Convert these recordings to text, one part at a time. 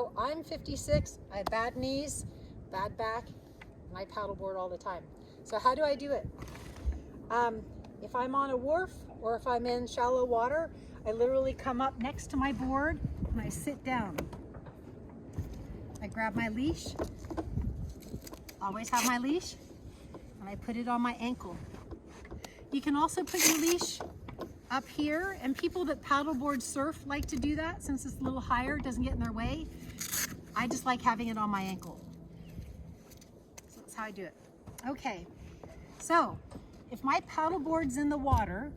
So I'm 56, I have bad knees, bad back, and I paddleboard all the time. So how do I do it? If I'm on a wharf or if I'm in shallow water, I literally come up next to my board and I sit down. I grab my leash, always have my leash, and I put it on my ankle. You can also put your leash up here, and people that paddleboard surf like to do that since it's a little higher, it doesn't get in their way. I just like having it on my ankle. So that's how I do it. Okay, so if my paddleboard's in the water,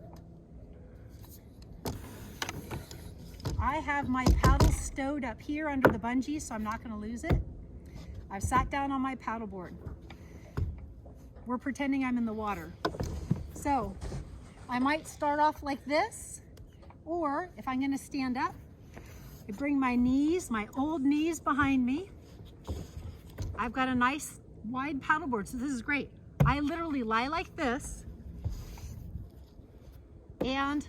I have my paddle stowed up here under the bungee, so I'm not going to lose it. I've sat down on my paddleboard. We're pretending I'm in the water. So I might start off like this, or if I'm going to stand up, I bring my knees, my old knees behind me. I've got a nice wide paddleboard, so this is great. I literally lie like this, and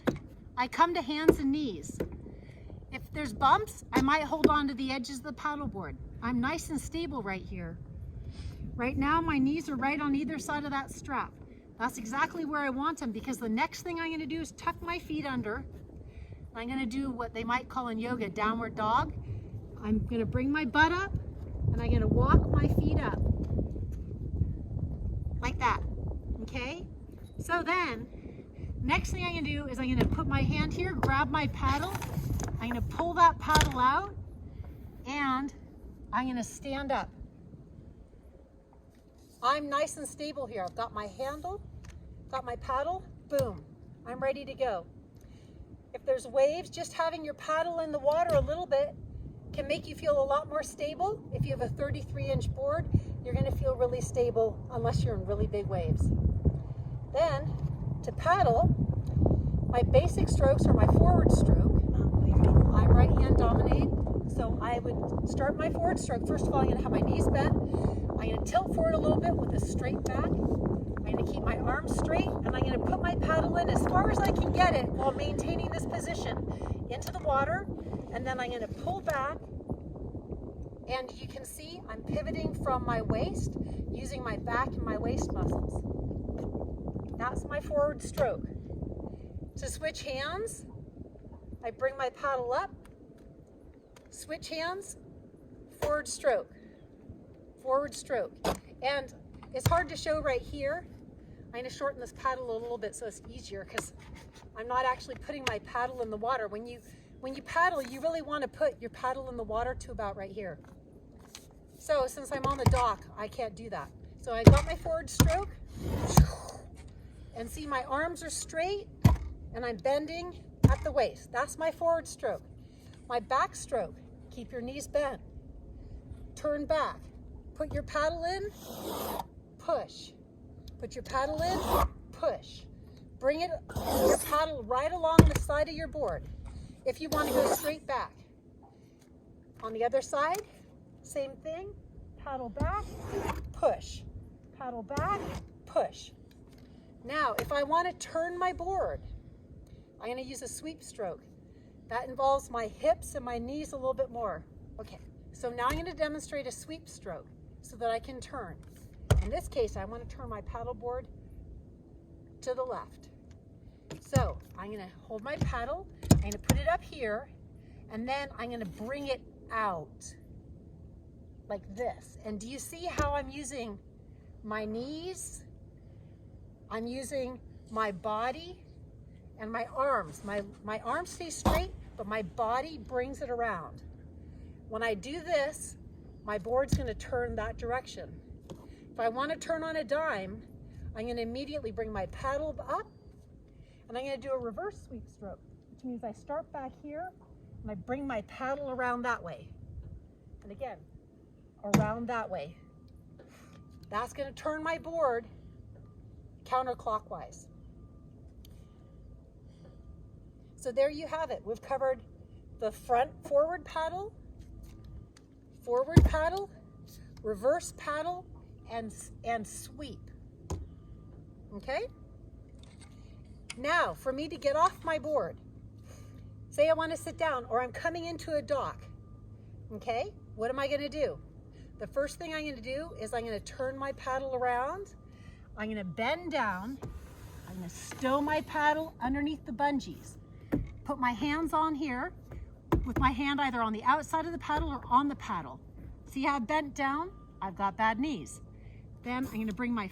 I come to hands and knees. If there's bumps, I might hold on to the edges of the paddleboard. I'm nice and stable right here. Right now, my knees are right on either side of that strap. That's exactly where I want them, because the next thing I'm going to do is tuck my feet under. I'm going to do what they might call in yoga, downward dog. I'm going to bring my butt up, and I'm going to walk my feet up. Like that, okay? So then, next thing I'm going to do is I'm going to put my hand here, grab my paddle. I'm going to pull that paddle out, and I'm going to stand up. I'm nice and stable here. I've got my handle, got my paddle, boom, I'm ready to go. If there's waves, just having your paddle in the water a little bit can make you feel a lot more stable. If you have a 33-inch board, you're going to feel really stable unless you're in really big waves. Then, to paddle, my basic strokes are my forward stroke. I'm right hand dominated, so I would start my forward stroke. First of all, I'm going to have my knees bent. I'm going to tilt forward a little bit with a straight back. I'm going to keep my arms straight, and I'm going to put my paddle in as far as I can get it while maintaining this position into the water, and then I'm going to pull back, and you can see I'm pivoting from my waist using my back and my waist muscles. That's my forward stroke. To switch hands, I bring my paddle up, switch hands, forward stroke, forward stroke. And it's hard to show right here. I'm going to shorten this paddle a little bit so it's easier, because I'm not actually putting my paddle in the water. When you paddle, you really want to put your paddle in the water to about right here. So since I'm on the dock, I can't do that. So I got my forward stroke, and see my arms are straight, and I'm bending at the waist. That's my forward stroke. My back stroke, keep your knees bent, turn back, put your paddle in, push. Put your paddle in, push. Bring it, your paddle right along the side of your board. If you want to go straight back. On the other side, same thing, paddle back, push. Paddle back, push. Now, if I want to turn my board, I'm going to use a sweep stroke. That involves my hips and my knees a little bit more. Okay, so now I'm going to demonstrate a sweep stroke so that I can turn. In this case, I want to turn my paddleboard to the left. So I'm going to hold my paddle, I'm going to put it up here, and then I'm going to bring it out like this. And do you see how I'm using my knees? I'm using my body and my arms. My arms stay straight, but my body brings it around. When I do this, my board's going to turn that direction. If I want to turn on a dime, I'm going to immediately bring my paddle up, and I'm going to do a reverse sweep stroke, which means I start back here and I bring my paddle around that way. And again, around that way. That's going to turn my board counterclockwise. So there you have it. We've covered the front forward paddle, reverse paddle, and sweep. Okay? Now, for me to get off my board, say I want to sit down or I'm coming into a dock, okay? what am I going to do? The first thing I'm going to do is I'm going to turn my paddle around. I'm going to bend down. I'm going to stow my paddle underneath the bungees. Put my hands on here with my hand either on the outside of the paddle or on the paddle. See how I bent down? I've got bad knees. Then I'm going to bring my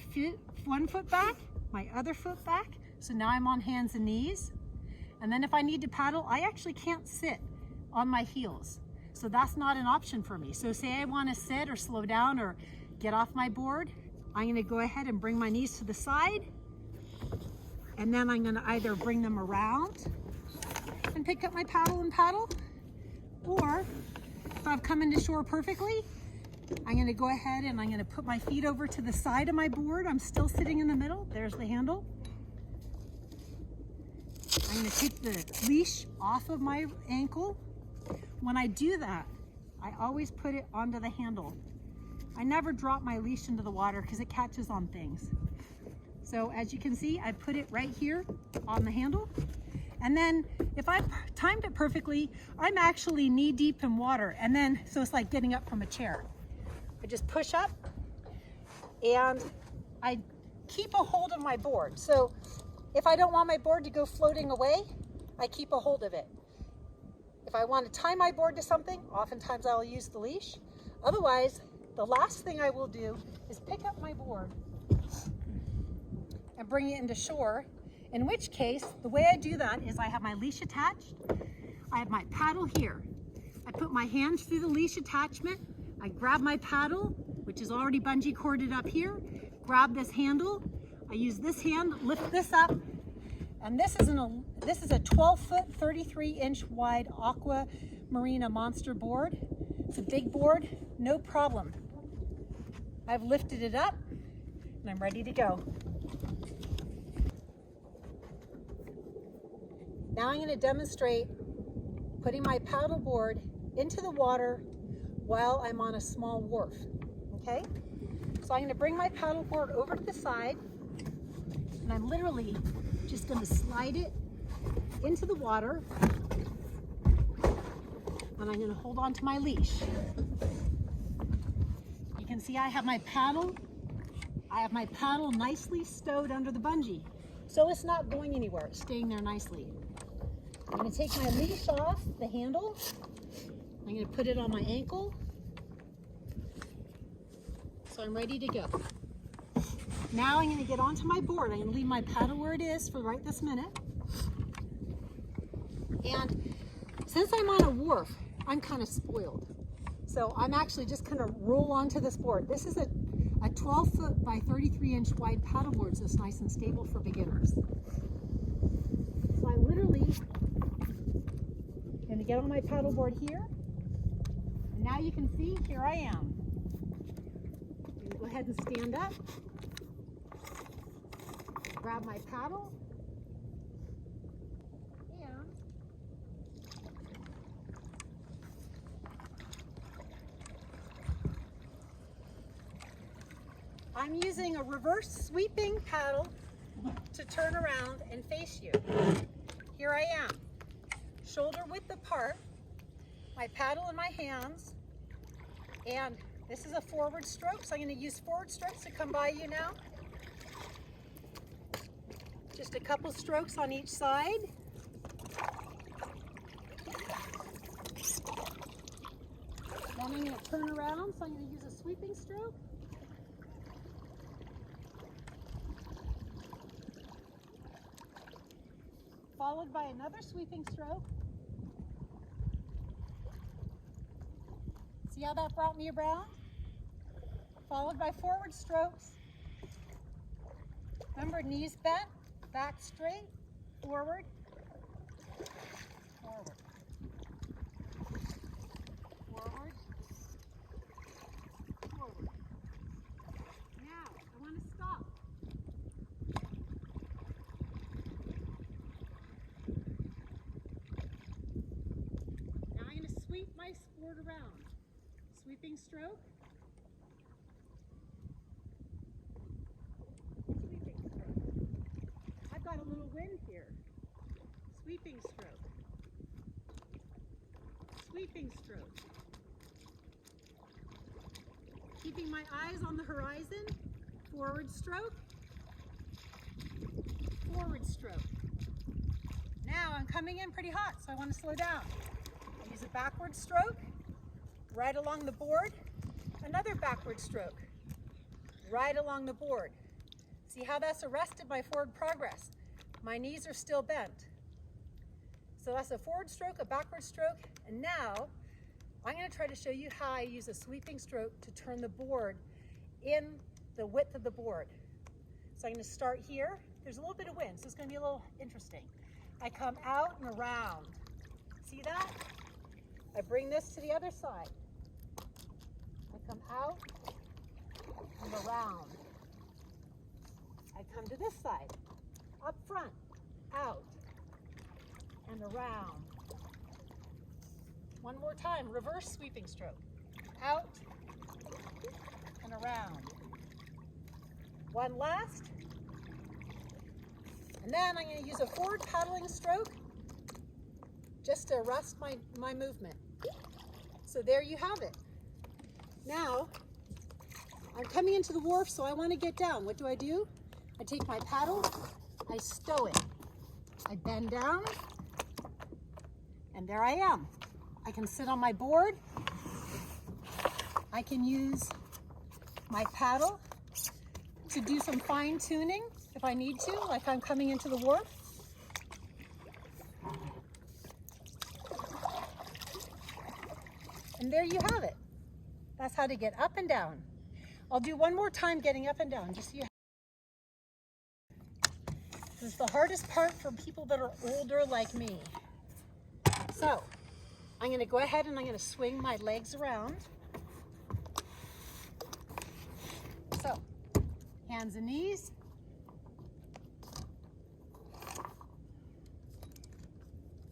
one foot back, my other foot back. So now I'm on hands and knees. And then if I need to paddle, I actually can't sit on my heels. So that's not an option for me. So say I want to sit or slow down or get off my board, I'm going to go ahead and bring my knees to the side. And then I'm going to either bring them around and pick up my paddle and paddle, or if I've come into shore perfectly, I'm going to go ahead and I'm going to put my feet over to the side of my board. I'm still sitting in the middle. There's the handle. I'm going to take the leash off of my ankle. When I do that, I always put it onto the handle. I never drop my leash into the water because it catches on things. So as you can see, I put it right here on the handle. And then if I've timed it perfectly, I'm actually knee deep in water. And then, so it's like getting up from a chair. I just push up and I keep a hold of my board. So if I don't want my board to go floating away, I keep a hold of it. If I want to tie my board to something, oftentimes I'll use the leash. Otherwise, the last thing I will do is pick up my board and bring it into shore, in which case, the way I do that is I have my leash attached, I have my paddle here. I put my hands through the leash attachment, I grab my paddle, which is already bungee corded up here, grab this handle, I use this hand, lift this up, and this is a 12-foot, 33-inch wide Aqua Marina monster board. It's a big board, no problem. I've lifted it up and I'm ready to go. Now I'm going to demonstrate putting my paddle board into the water while I'm on a small wharf. Okay? So I'm going to bring my paddle board over to the side and I'm literally just going to slide it into the water and I'm going to hold on to my leash. You can see I have my paddle nicely stowed under the bungee. So it's not going anywhere, it's staying there nicely. I'm going to take my leash off the handle. I'm going to put it on my ankle. So I'm ready to go. Now I'm going to get onto my board. I'm going to leave my paddle where it is for right this minute. And since I'm on a wharf, I'm kind of spoiled. So I'm actually just going to roll onto this board. This is a 12-foot by 33-inch wide paddleboard, so it's nice and stable for beginners. So I literally going to get on my paddleboard here. And now you can see, here I am. I'm going to go ahead and stand up. Grab my paddle. And I'm using a reverse sweeping paddle to turn around and face you. Here I am, shoulder width apart, my paddle in my hands, and this is a forward stroke, so I'm going to use forward strokes to come by you now. Just a couple strokes on each side. Then I'm going to turn around, so I'm going to use a sweeping stroke. Followed by another sweeping stroke. See how that brought me around? Followed by forward strokes. Remember, knees bent, back straight, forward, forward, forward, forward. Now, I want to stop. Now I'm going to sweep my board around. Sweeping stroke. Sweeping stroke. I've got a little wind here. Sweeping stroke. Sweeping stroke. keeping my eyes on the horizon. Forward stroke, forward stroke. Now I'm coming in pretty hot, so I want to slow down. I use a backward stroke, right along the board. Another backward stroke, right along the board. See how that's arrested my forward progress. My knees are still bent. So that's a forward stroke, a backward stroke, and now I'm going to try to show you how I use a sweeping stroke to turn the board in the width of the board. So I'm going to start here. There's a little bit of wind, so it's going to be a little interesting. I come out and around. See that? I bring this to the other side. I come out and around. I come to this side, up front, out, and around. One more time, reverse sweeping stroke. Out and around. One last. And then I'm going to use a forward paddling stroke just to arrest my movement. So there you have it. Now, I'm coming into the wharf, so I want to get down. What do? I take my paddle, I stow it. I bend down, and there I am. I can sit on my board. I can use my paddle to do some fine tuning if I need to, like I'm coming into the wharf. And there you have it. That's how to get up and down. I'll do one more time getting up and down, just so you have. This is the hardest part for people that are older like me. So, I'm going to go ahead and I'm going to swing my legs around. So, hands and knees.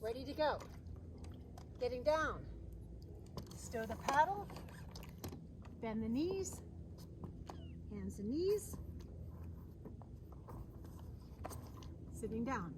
Ready to go. Getting down. Stow the paddle. Bend the knees. Hands and knees. Sitting down.